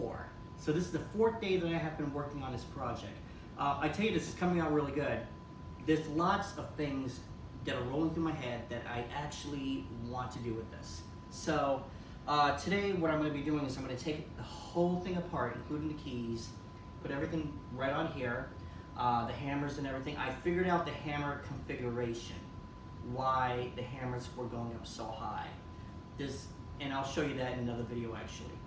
4. So this is the 4th day that I have been working on this project. I tell you, this is coming out really good. There's lots of things that are rolling through my head that I actually want to do with this. So today what I'm going to be doing is I'm going to take the whole thing apart, including the keys, put everything right on here, the hammers and everything. I figured out the hammer configuration, why the hammers were going up so high. And I'll show you that in another video actually.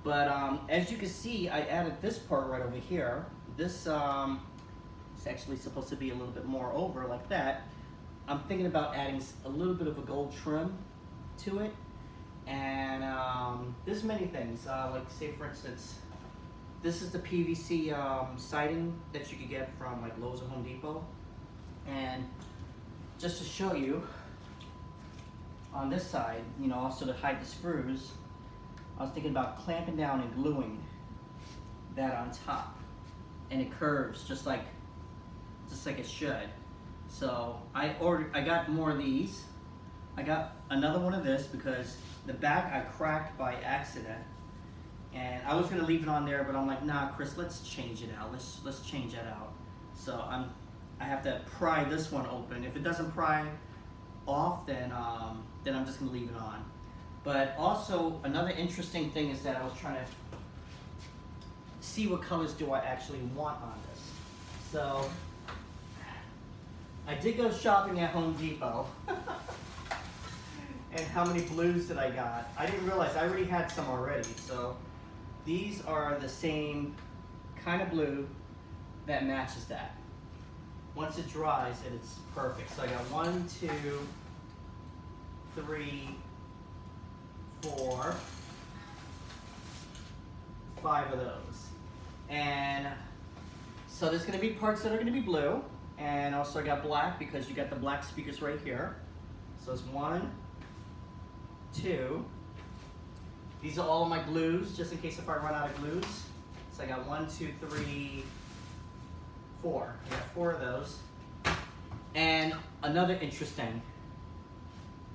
But as you can see, I added this part right over here. This is actually supposed to be a little bit more over like that. I'm thinking about adding a little bit of a gold trim to it. And there's many things, like say for instance, this is the PVC siding that you could get from like Lowe's or Home Depot. And just to show you, on this side, you know, also to hide the screws, I was thinking about clamping down and gluing that on top, and it curves just like it should. So I got more of these. I got another one of this because the back I cracked by accident, and I was gonna leave it on there, but I'm like, nah, Chris, let's change it out. Let's change that out. So I have to pry this one open. If it doesn't pry off, then I'm just gonna leave it on. But also another interesting thing is that I was trying to see what colors do I actually want on this. So I did go shopping at Home Depot. And how many blues that I got? I didn't realize I already had some already. So these are the same kind of blue that matches that. Once it dries, it's perfect. So I got 1, 2, 3, 4, 5 of those. And so there's gonna be parts that are gonna be blue, and also I got black because you got the black speakers right here. So it's 1, 2. These are all of my glues, just in case if I run out of glues. So I got 1, 2, 3, 4. I got 4 of those. And another interesting,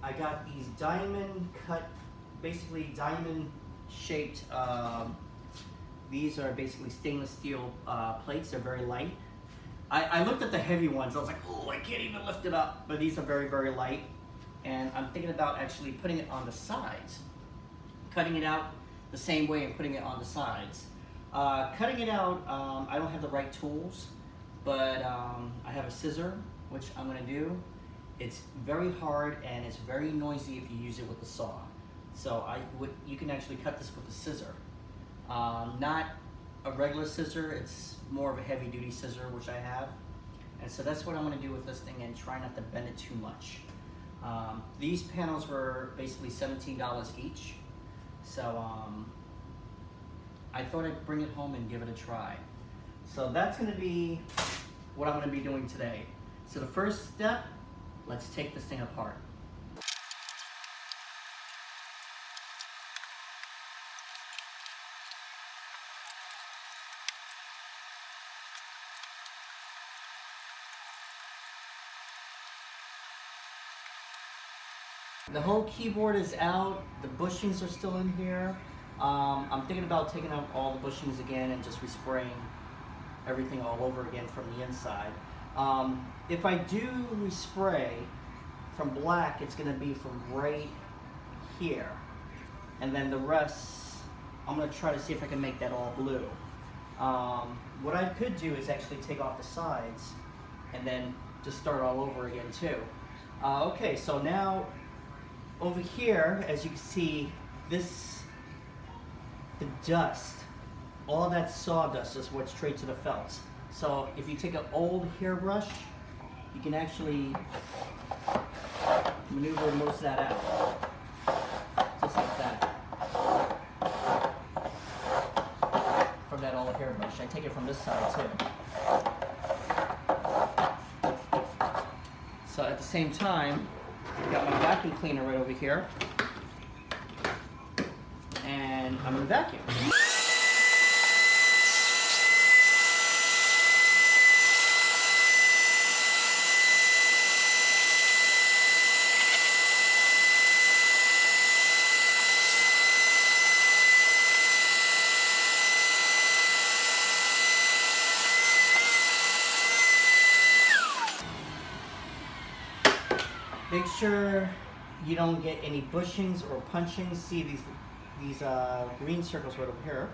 I got these diamond cut, basically diamond shaped, these are basically stainless steel plates. They're very light. I looked at the heavy ones. I was like, oh, I can't even lift it up. But these are very, very light. And I'm thinking about actually putting it on the sides. Cutting it out the same way and putting it on the sides. Cutting it out, I don't have the right tools, but I have a scissor, which I'm gonna do. It's very hard and it's very noisy if you use it with a saw. So you can actually cut this with a scissor. Not a regular scissor, it's more of a heavy duty scissor, which I have. And so that's what I'm gonna do with this thing and try not to bend it too much. These panels were basically $17 each. So I thought I'd bring it home and give it a try. So that's gonna be what I'm gonna be doing today. So the first step, let's take this thing apart. The whole keyboard is out, the bushings are still in here. I'm thinking about taking out all the bushings again and just respraying everything all over again from the inside. If I do respray from black, it's gonna be from right here. And then the rest, I'm gonna try to see if I can make that all blue. What I could do is actually take off the sides and then just start all over again too. Okay, so now over here, as you can see, the dust, all that sawdust just went straight to the felt. So if you take an old hairbrush, you can actually maneuver most of that out, just like that. From that old hairbrush. I take it from this side too. So at the same time, I've got my vacuum cleaner right over here, and I'm gonna vacuum. Make sure you don't get any bushings or punchings. See these green circles right over here,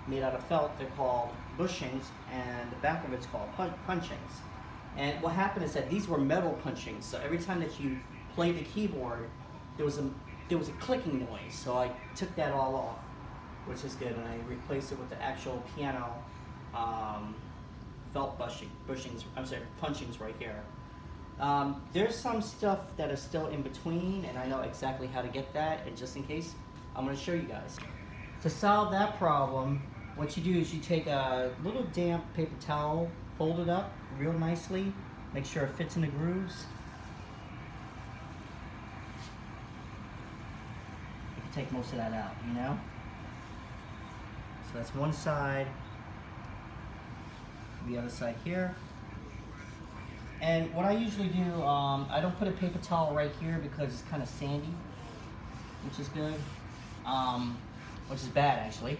made out of felt. They're called bushings, and the back of it's called punchings. And what happened is that these were metal punchings. So every time that you play the keyboard, there was a clicking noise. So I took that all off, which is good, and I replaced it with the actual piano felt bushings. I'm sorry, punchings right here. There's some stuff that is still in between, and I know exactly how to get that, and just in case, I'm going to show you guys. To solve that problem, what you do is you take a little damp paper towel, fold it up real nicely, make sure it fits in the grooves. You can take most of that out, you know? So that's one side, the other side here. And what I usually do, I don't put a paper towel right here because it's kind of sandy, which is good, which is bad actually.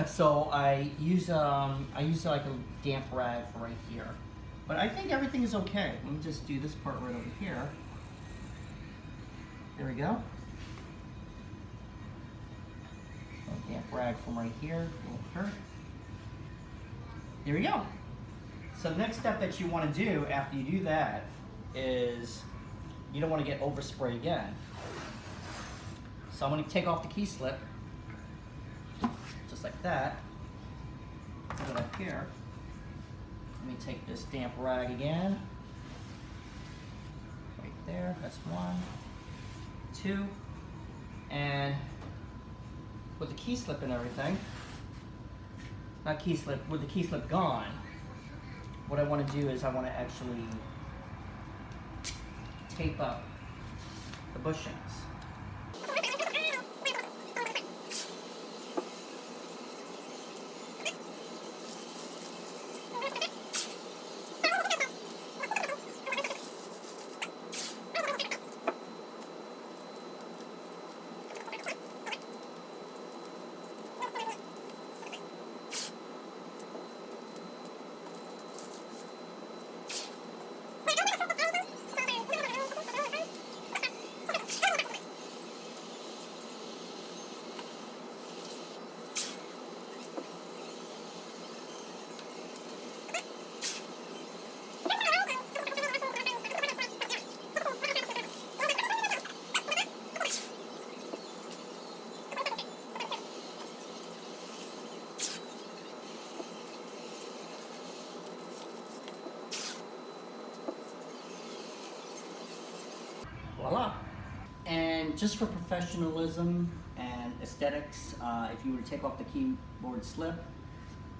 So I use like a damp rag for right here. But I think everything is okay. Let me just do this part right over here. There we go. A damp rag from right here. There we go. So the next step that you want to do after you do that is you don't want to get overspray again. So I'm going to take off the key slip, just like that. Put it up here. Let me take this damp rag again. Right there, that's 1, 2. And with the key slip and everything, not key slip, with the key slip gone, what I want to do is I want to actually tape up the bushings. Voila. And just for professionalism and aesthetics, if you were to take off the keyboard slip,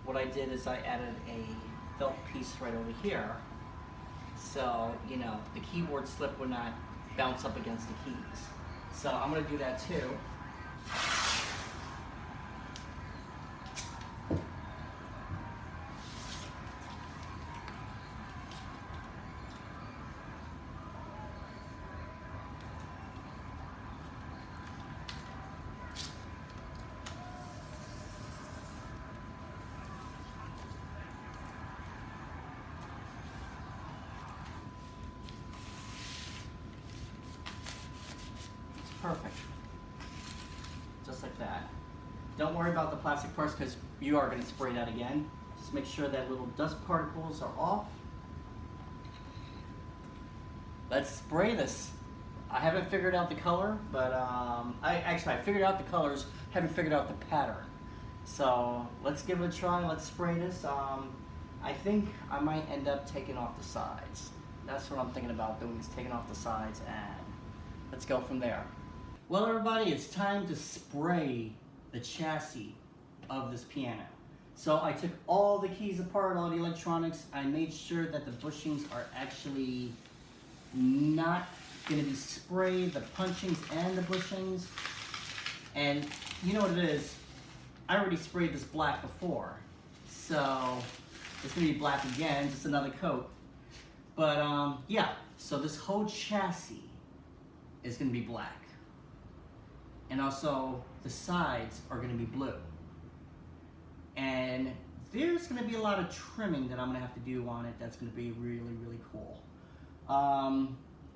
what I did is I added a felt piece right over here. So, you know, the keyboard slip would not bounce up against the keys. So I'm going to do that too. Perfect. Just like that. Don't worry about the plastic parts because you are going to spray that again. Just make sure that little dust particles are off. Let's spray this. I haven't figured out the color, but I figured out the colors, haven't figured out the pattern. So let's give it a try. Let's spray this. I think I might end up taking off the sides. That's what I'm thinking about doing, is taking off the sides, and let's go from there. Well, everybody, it's time to spray the chassis of this piano. So I took all the keys apart, all the electronics. I made sure that the bushings are actually not going to be sprayed, the punchings and the bushings. And you know what it is? I already sprayed this black before. So it's going to be black again, just another coat. But yeah, so this whole chassis is going to be black. And also the sides are going to be blue. And there's going to be a lot of trimming that I'm going to have to do on it that's going to be really, really cool.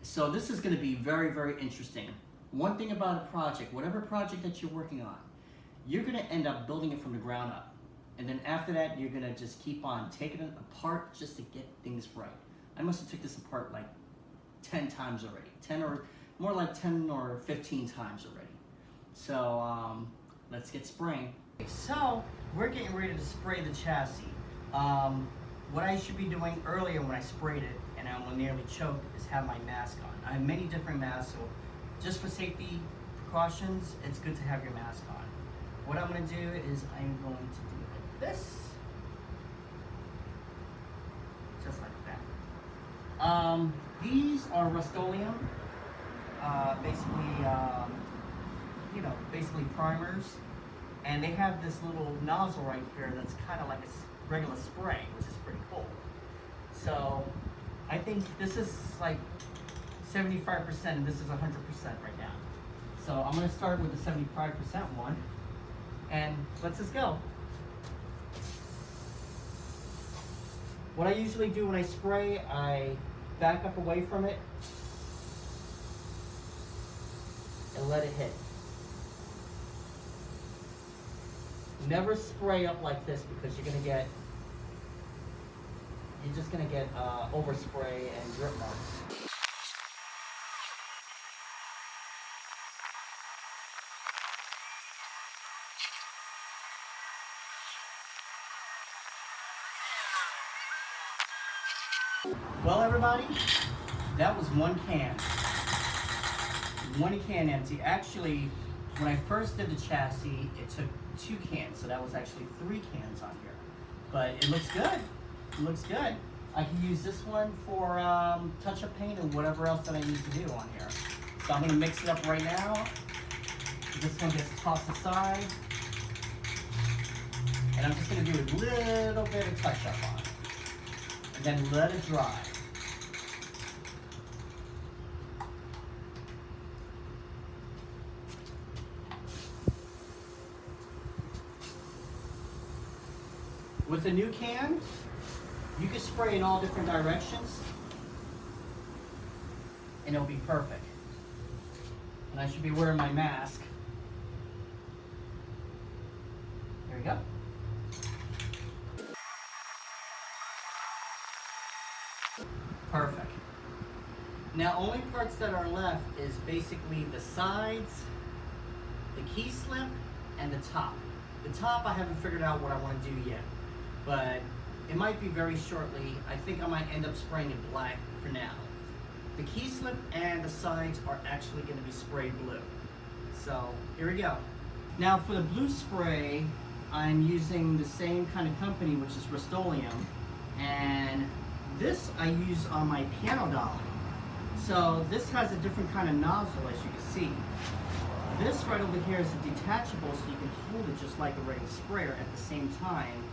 So this is going to be very, very interesting. One thing about a project, whatever project that you're working on, you're going to end up building it from the ground up. And then after that, you're going to just keep on taking it apart just to get things right. I must have took this apart like 10 times already. 10 or more like 10 or 15 times already. So let's get spraying. So we're getting ready to spray the chassis. What I should be doing earlier when I sprayed it and I nearly choked is have my mask on. I have many different masks, so just for safety precautions, it's good to have your mask on. What I'm going to do is I'm going to do like this. Just like that. These are Rust-Oleum, basically primers, and they have this little nozzle right here that's kind of like a regular spray, which is pretty cool. So I think this is like 75% and this is 100% right now. So I'm going to start with the 75% one, and let's just go. What I usually do when I spray, I back up away from it and let it hit. Never spray up like this because you're just gonna get overspray and drip marks. Well, everybody, that was one can. One can empty. Actually, when I first did the chassis, it took 2 cans, so that was actually 3 cans on here. But it looks good. It looks good. I can use this one for touch-up paint and whatever else that I need to do on here. So I'm going to mix it up right now. This one gets tossed aside. And I'm just going to do a little bit of touch-up on it. And then let it dry. With a new can, you can spray in all different directions and it'll be perfect. And I should be wearing my mask. There we go. Perfect. Now, only parts that are left is basically the sides, the key slip, and the top. The top, I haven't figured out what I want to do yet, but it might be very shortly. I think I might end up spraying it black for now. The key slip and the sides are actually going to be sprayed blue. So here we go. Now for the blue spray, I'm using the same kind of company, which is Rust-Oleum, and this I use on my piano dolly. So this has a different kind of nozzle, as you can see. This right over here is a detachable, so you can hold it just like a regular sprayer. At the same time,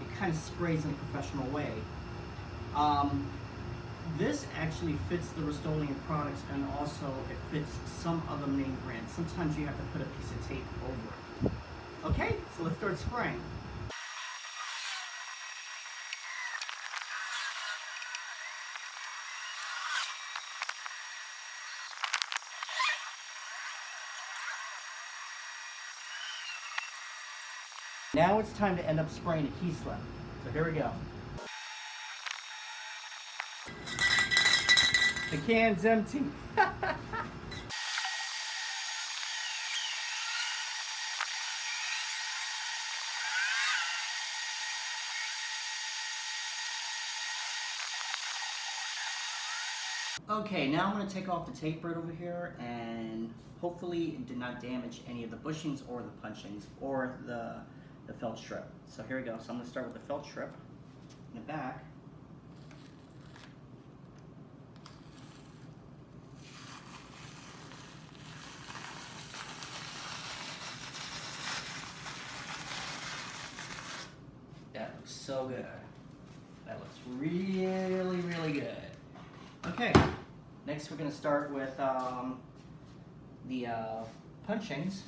it kind of sprays in a professional way. This actually fits the Rust-Oleum products, and also it fits some other name brands. Sometimes you have to put a piece of tape over it. Okay, so let's start spraying. Now it's time to end up spraying a key slip. So here we go. The can's empty. Okay, now I'm going to take off the tape right over here, and hopefully it did not damage any of the bushings or the punchings or the felt strip. So here we go. So I'm going to start with the felt strip in the back. That looks so good. That looks really, really good. Okay, next we're going to start with the punchings.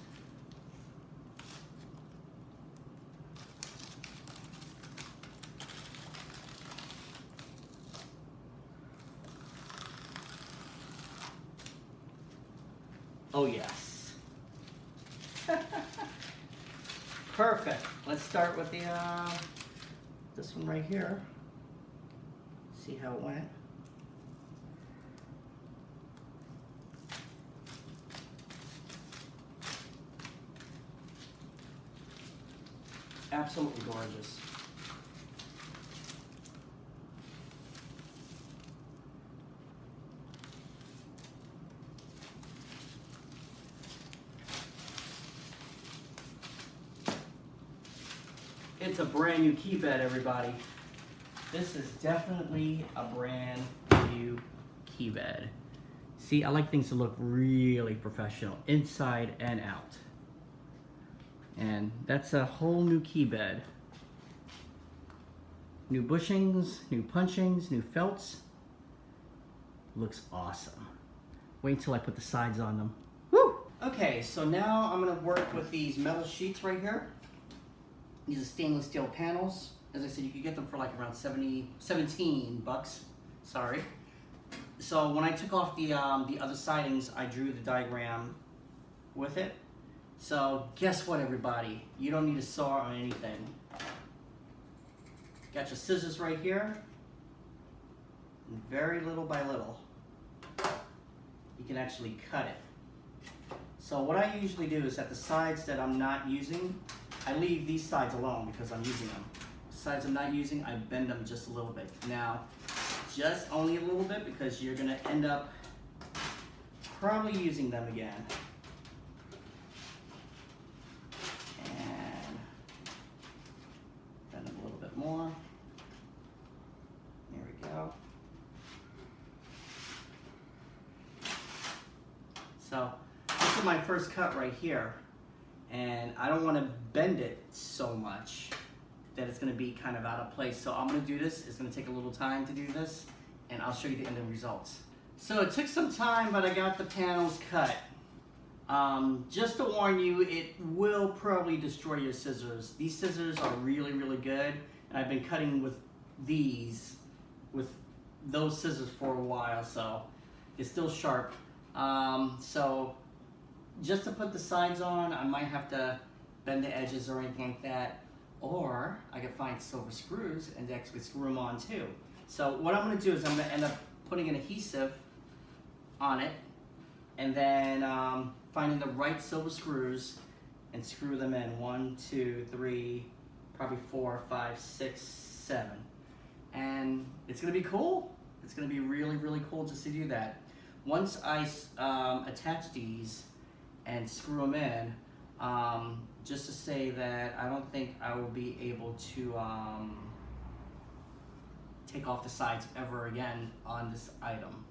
Oh yes. Perfect. Let's start with the this one right here. See how it went. Absolutely gorgeous. It's a brand new key bed, everybody. This is definitely a brand new key bed. See, I like things to look really professional, inside and out. And that's a whole new key bed. New bushings, new punchings, new felts. Looks awesome. Wait until I put the sides on them. Woo! Okay, so now I'm gonna work with these metal sheets right here. These are stainless steel panels. As I said, you could get them for like around 17 bucks. Sorry. So when I took off the other sidings, I drew the diagram with it. So guess what, everybody? You don't need a saw or anything. Got your scissors right here. And very little by little, you can actually cut it. So what I usually do is at the sides that I'm not using, I leave these sides alone because I'm using them. The sides I'm not using, I bend them just a little bit. Now, just only a little bit because you're gonna end up probably using them again. And bend them a little bit more. There we go. So this is my first cut right here. And I don't want to bend it so much that it's going to be kind of out of place. So I'm going to do this. It's going to take a little time to do this, and I'll show you the end results. So it took some time, but I got the panels cut. Just to warn you, it will probably destroy your scissors. These scissors are really, really good, and I've been cutting with those scissors for a while, so it's still sharp. So just to put the sides on, I might have to bend the edges or anything like that, or I could find silver screws and actually screw them on too. So what I'm going to do is I'm going to end up putting an adhesive on it, and then finding the right silver screws and screw them in. 1, 2, 3, probably 4, 5, 6, 7. And it's going to be cool. It's going to be really, really cool just to do that. Once I attach these and screw them in, just to say that I don't think I will be able to take off the sides ever again on this item.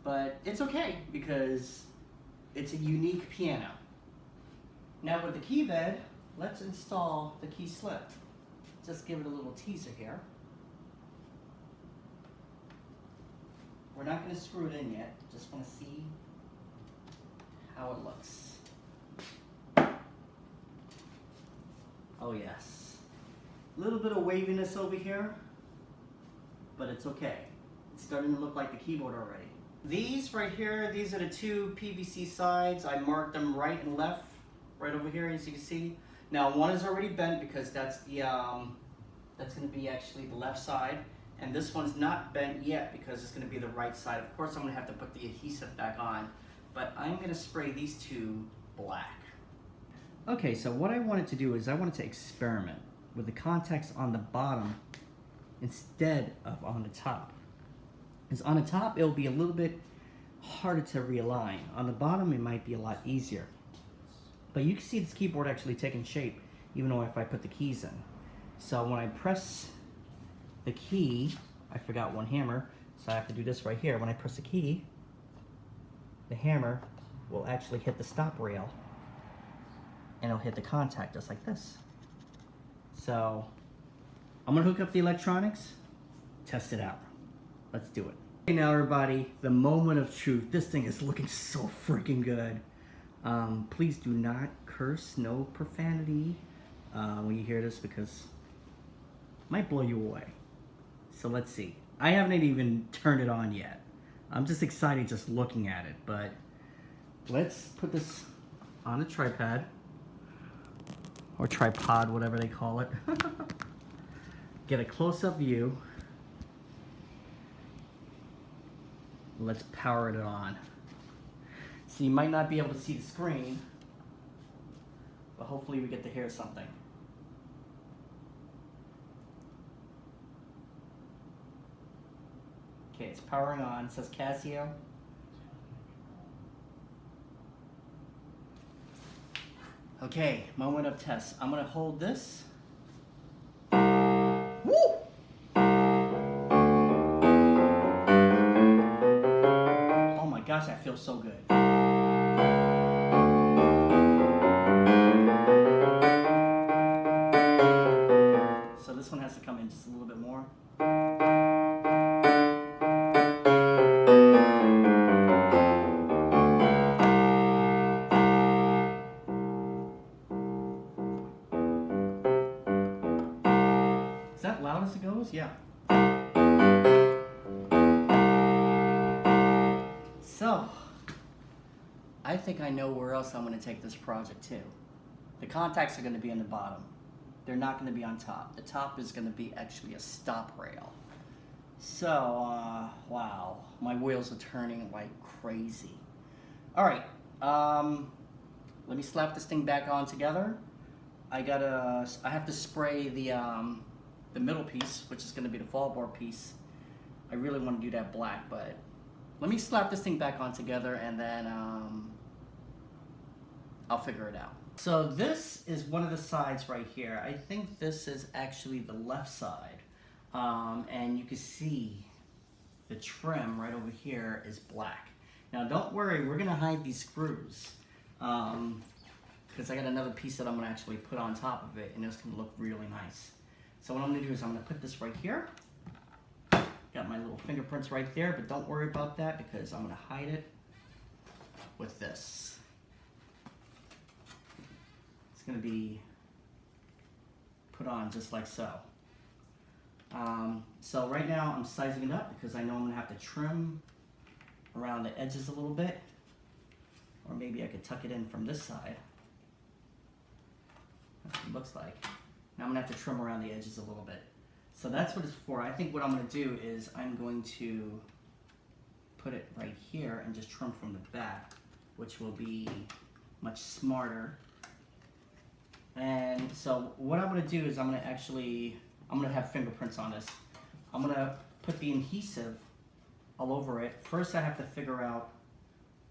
But it's okay because it's a unique piano. Now with the key bed, let's install the key slip. Just give it a little teaser here. We're not going to screw it in yet, just want to see how it looks. Oh yes. A little bit of waviness over here, but it's okay. It's starting to look like the keyboard already. These right here, these are the two PVC sides. I marked them right and left, right over here, as you can see. Now one is already bent because that's the that's going to be actually the left side, and this one's not bent yet because it's going to be the right side. Of course, I'm going to have to put the adhesive back on, but I'm going to spray these two black. Okay, so what I wanted to do is I wanted to experiment with the contacts on the bottom instead of on the top. Because on the top, it'll be a little bit harder to realign. On the bottom, it might be a lot easier. But you can see this keyboard actually taking shape, even though if I put the keys in. So when I press the key, I forgot one hammer, so I have to do this right here. When I press the key, the hammer will actually hit the stop rail, and it'll hit the contact just like this. So I'm gonna hook up the electronics, test it out. Let's do it. Okay, now everybody, the moment of truth. This thing is looking so freaking good. Please do not curse, no profanity when you hear this, because it might blow you away. So let's see. I haven't even turned it on yet. I'm just excited just looking at it, but let's put this on a tripod, or tripod, whatever they call it. Get a close-up view. Let's power it on. So you might not be able to see the screen, but hopefully we get to hear something. Okay, it's powering on. It says Casio. Okay, moment of test. I'm gonna hold this. Woo! Oh my gosh, that feels so good. So this one has to come in just a little bit more. Is that loud as it goes? Yeah. So, I think I know where else I'm going to take this project to. The contacts are going to be on the bottom. They're not going to be on top. The top is going to be actually a stop rail. So, wow, my wheels are turning like crazy. All right, let me slap this thing back on together. I have to spray the middle piece, which is going to be the fall bar piece. I really want to do that black, but let me slap this thing back on together, and then I'll figure it out. So this is one of the sides right here. I think this is actually the left side. And you can see the trim right over here is black. Now don't worry, we're gonna hide these screws, because I got another piece that I'm gonna actually put on top of it, and it's gonna look really nice. So what I'm gonna do is I'm gonna put this right here. Got my little fingerprints right there, but don't worry about that because I'm gonna hide it with this. It's gonna be put on just like so. So right now I'm sizing it up because I know I'm gonna have to trim around the edges a little bit, or maybe I could tuck it in from this side. That's what it looks like. Now I'm gonna have to trim around the edges a little bit. So that's what it's for. I think what I'm gonna do is I'm going to put it right here and just trim from the back, which will be much smarter. And so what I'm gonna do is I'm gonna have fingerprints on this. I'm gonna put the adhesive all over it. First I have to figure out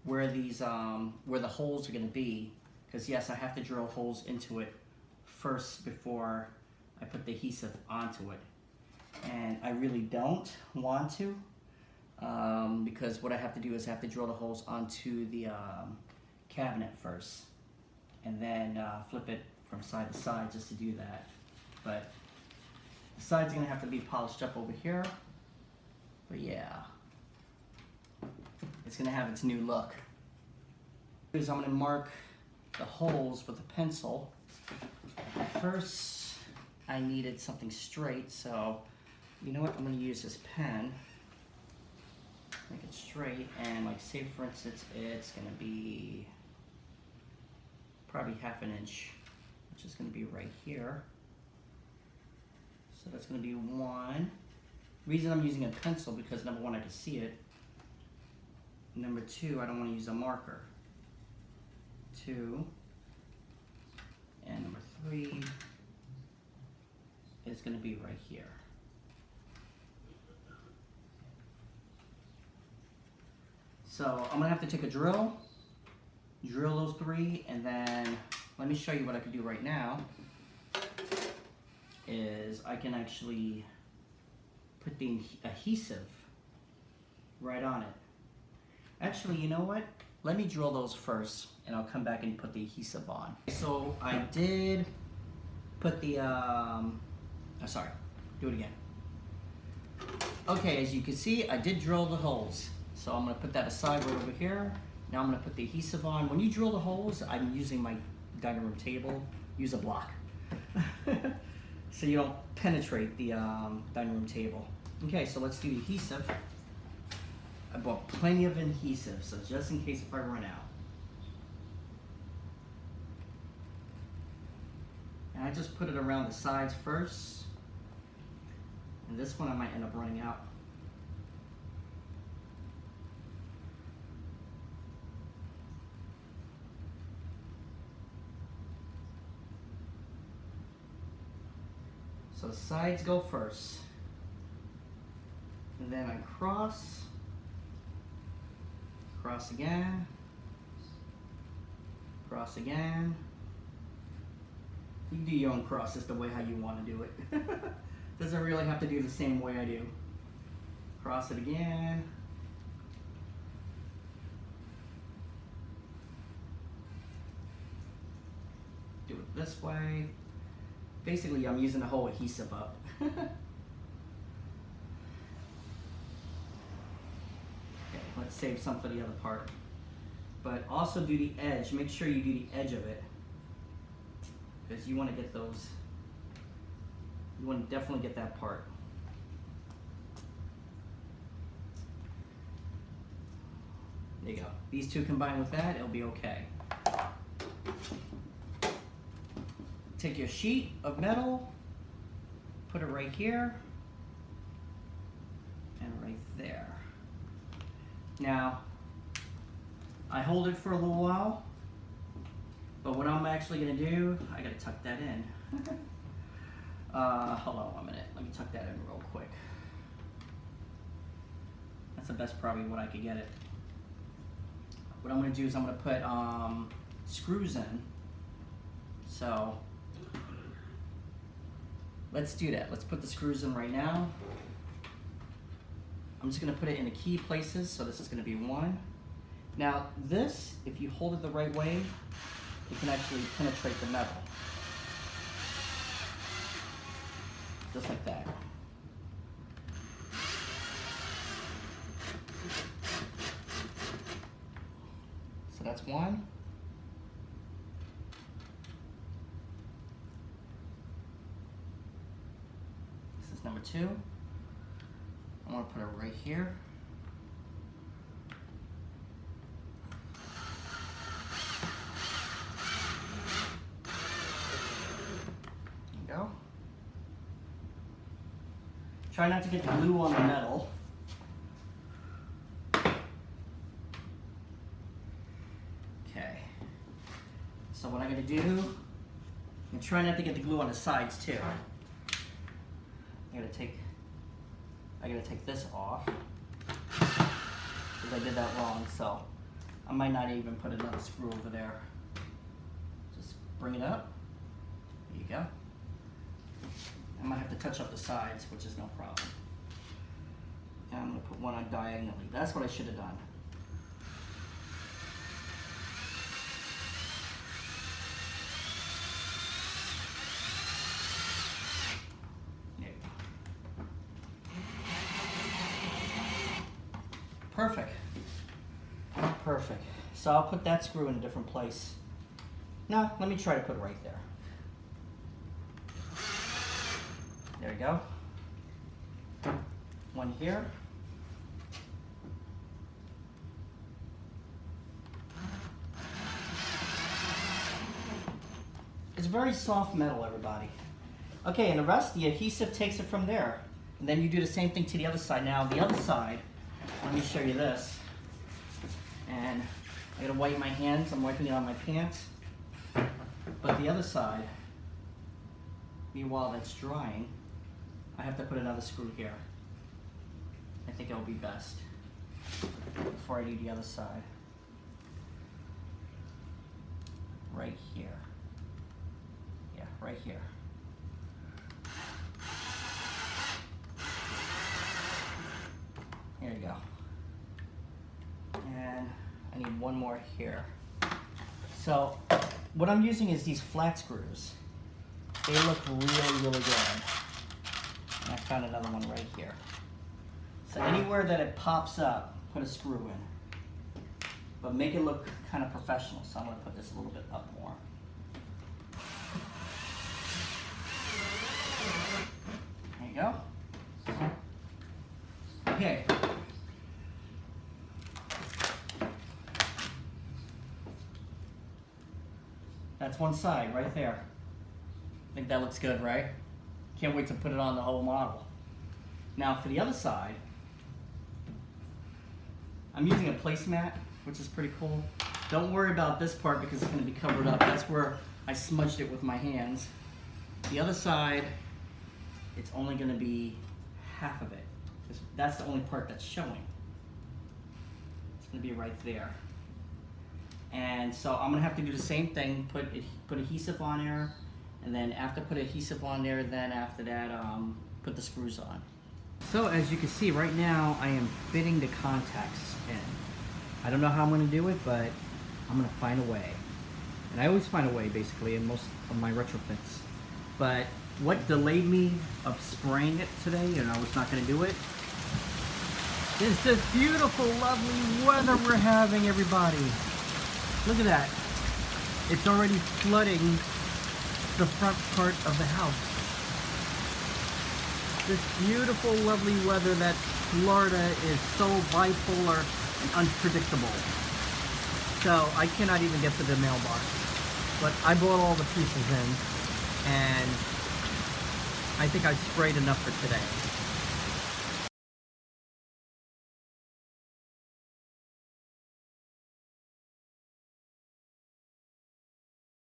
where these, where the holes are gonna be, because yes, I have to drill holes into it first before I put the adhesive onto it. And I really don't want to, because what I have to do is I have to drill the holes onto the cabinet first, and then flip it from side to side just to do that. But the side's gonna have to be polished up over here. But yeah, it's gonna have its new look. I'm gonna mark the holes with a pencil. First, I needed something straight, so you know what? I'm gonna use this pen, make it straight, and like say for instance, it's gonna be probably 1/2 inch, which is gonna be right here. So that's gonna be one. Reason I'm using a pencil because number one, I can see it. Number two, I don't want to use a marker. 2, and number 3 is going to be right here. So I'm going to have to take a drill those 3, and then let me show you what I can do right now. Is I can actually put the adhesive right on it. Actually, you know what? Let me drill those first, and I'll come back and put the adhesive on. So I did put the, sorry, do it again. Okay, as you can see, I did drill the holes. So I'm gonna put that aside right over here. Now I'm gonna put the adhesive on. When you drill the holes, I'm using my dining room table. Use a block. So you don't penetrate the dining room table. Okay, so let's do adhesive. I bought plenty of adhesive, so just in case if I run out. And I just put it around the sides first. And this one I might end up running out. So the sides go first. And then I cross again, cross again. You can do your own crosses the way how you want to do it. Doesn't really have to do the same way I do. Cross it again. Do it this way. Basically, I'm using the whole adhesive up. Okay, let's save some for the other part. But also do the edge. Make sure you do the edge of it, because you want to get those. You want to definitely get that part. There you go. These two combined with that, it'll be okay. Take your sheet of metal, put it right here, and right there. Now, I hold it for a little while, but what I'm actually gonna do, I gotta tuck that in. Hold on 1 minute, let me tuck that in real quick. That's the best probably what I could get it. What I'm gonna do is I'm gonna put screws in. So, let's do that. Let's put the screws in right now. I'm just gonna put it in the key places. So this is gonna be 1. Now this, if you hold it the right way, it can actually penetrate the metal. Just like that. So that's 1. Number 2, I want to put it right here. There you go. Try not to get the glue on the metal. Okay. So what I'm going to do, and try not to get the glue on the sides too. I gotta take this off because I did that wrong, so I might not even put another screw over there. Just bring it up. There you go. I might have to touch up the sides, which is no problem. And I'm gonna put one on diagonally. That's what I should have done. Perfect. Perfect. So I'll put that screw in a different place. Now, let me try to put it right there. There we go. One here. It's very soft metal, everybody. Okay, and the rest, the adhesive takes it from there. And then you do the same thing to the other side. Now, the other side, let me show you this. And I gotta wipe my hands. I'm wiping it on my pants. But the other side, meanwhile that's drying, I have to put another screw here. I think it'll be best before I do the other side. Right here. Yeah, right here. Here you go. And I need one more here. So what I'm using is these flat screws. They look really, really good. And I found another one right here. So anywhere that it pops up, put a screw in. But make it look kind of professional. So I'm gonna put this a little bit up more. There you go. Okay. That's one side right there. think that looks good, right? Can't wait to put it on the whole model. Now for the other side, I'm using a placemat, which is pretty cool. Don't worry about this part because it's going to be covered up. That's where I smudged it with my hands. The other side, it's only going to be half of it. That's the only part that's showing. It's going to be right there. And so I'm going to have to do the same thing, put adhesive on there, and then after put adhesive on there, then after that, put the screws on. So as you can see right now, I am fitting the contacts in. I don't know how I'm going to do it, but I'm going to find a way. And I always find a way, basically, in most of my retrofits. But what delayed me of spraying it today, and I was not going to do it, is this beautiful, lovely weather we're having, everybody. Look at that. It's already flooding the front part of the house. This beautiful, lovely weather that Florida is so bipolar and unpredictable. So I cannot even get to the mailbox. But I brought all the pieces in, and I think I sprayed enough for today.